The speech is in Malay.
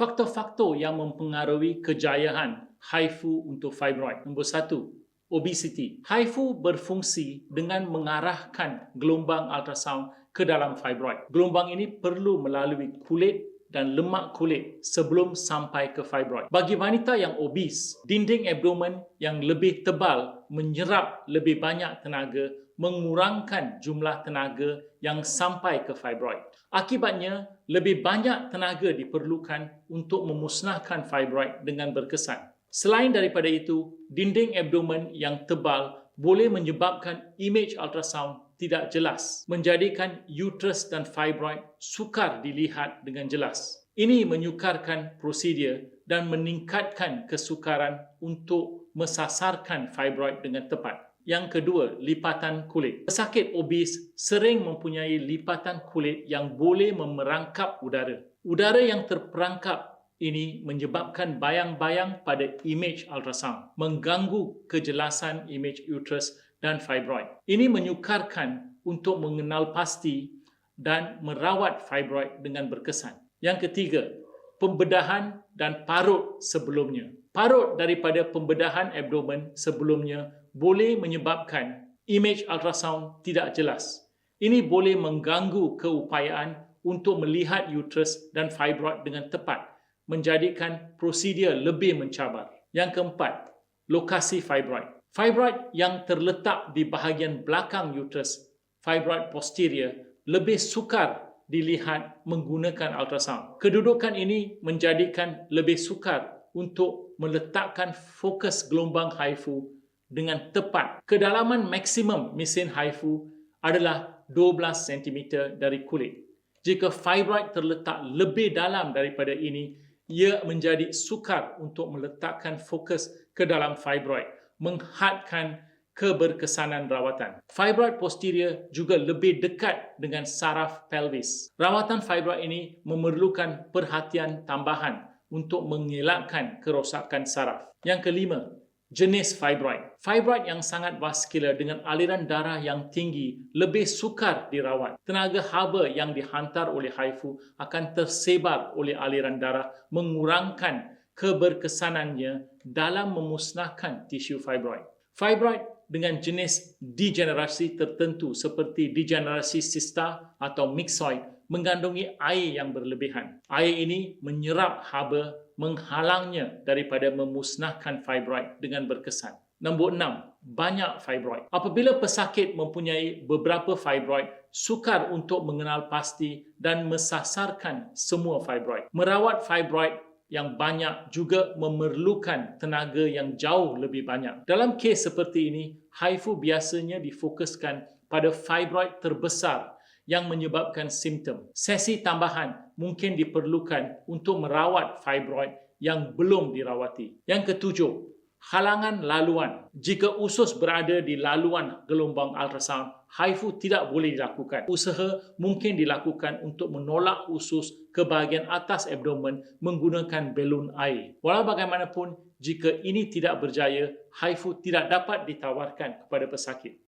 Faktor-faktor yang mempengaruhi kejayaan HIFU untuk fibroid. Nombor 1, obesity. HIFU berfungsi dengan mengarahkan gelombang ultrasound ke dalam fibroid. Gelombang ini perlu melalui kulit dan lemak kulit sebelum sampai ke fibroid. Bagi wanita yang obes, dinding abdomen yang lebih tebal menyerap lebih banyak tenaga, mengurangkan jumlah tenaga yang sampai ke fibroid. Akibatnya, lebih banyak tenaga diperlukan untuk memusnahkan fibroid dengan berkesan. Selain daripada itu, dinding abdomen yang tebal boleh menyebabkan image ultrasound tidak jelas, menjadikan uterus dan fibroid sukar dilihat dengan jelas. Ini menyukarkan prosedur dan meningkatkan kesukaran untuk mesasarkan fibroid dengan tepat. Yang kedua, lipatan kulit. Pesakit obes sering mempunyai lipatan kulit yang boleh memerangkap udara. Udara yang terperangkap ini menyebabkan bayang-bayang pada image ultrasound, mengganggu kejelasan image uterus dan fibroid. Ini menyukarkan untuk mengenal pasti dan merawat fibroid dengan berkesan. Yang ketiga, pembedahan dan parut sebelumnya. Parut daripada pembedahan abdomen sebelumnya boleh menyebabkan image ultrasound tidak jelas. Ini boleh mengganggu keupayaan untuk melihat uterus dan fibroid dengan tepat, menjadikan prosedur lebih mencabar. Yang keempat, lokasi fibroid. Fibroid yang terletak di bahagian belakang uterus, fibroid posterior, lebih sukar dilihat menggunakan ultrasound. Kedudukan ini menjadikan lebih sukar untuk meletakkan fokus gelombang HIFU dengan tepat. Kedalaman maksimum mesin HIFU adalah 12 cm dari kulit. Jika fibroid terletak lebih dalam daripada ini, ia menjadi sukar untuk meletakkan fokus ke dalam fibroid, menghadkan keberkesanan rawatan. Fibroid posterior juga lebih dekat dengan saraf pelvis. Rawatan fibroid ini memerlukan perhatian tambahan untuk mengelakkan kerosakan saraf. Yang kelima, jenis fibroid. Fibroid yang sangat vaskular dengan aliran darah yang tinggi lebih sukar dirawat. Tenaga haba yang dihantar oleh HIFU akan tersebar oleh aliran darah, mengurangkan keberkesanannya dalam memusnahkan tisu fibroid. Fibroid dengan jenis degenerasi tertentu seperti degenerasi cista atau myxoid mengandungi air yang berlebihan. Air ini menyerap haba, menghalangnya daripada memusnahkan fibroid dengan berkesan. Nombor 6, banyak fibroid. Apabila pesakit mempunyai beberapa fibroid, sukar untuk mengenal pasti dan mesasarkan semua fibroid. Merawat fibroid yang banyak juga memerlukan tenaga yang jauh lebih banyak. Dalam kes seperti ini, HIFU biasanya difokuskan pada fibroid terbesar yang menyebabkan simptom. Sesi tambahan mungkin diperlukan untuk merawat fibroid yang belum dirawati. Yang ketujuh, halangan laluan. Jika usus berada di laluan gelombang ultrasound, HIFU tidak boleh dilakukan. Usaha mungkin dilakukan untuk menolak usus ke bahagian atas abdomen menggunakan belon air. Walau bagaimanapun, jika ini tidak berjaya, HIFU tidak dapat ditawarkan kepada pesakit.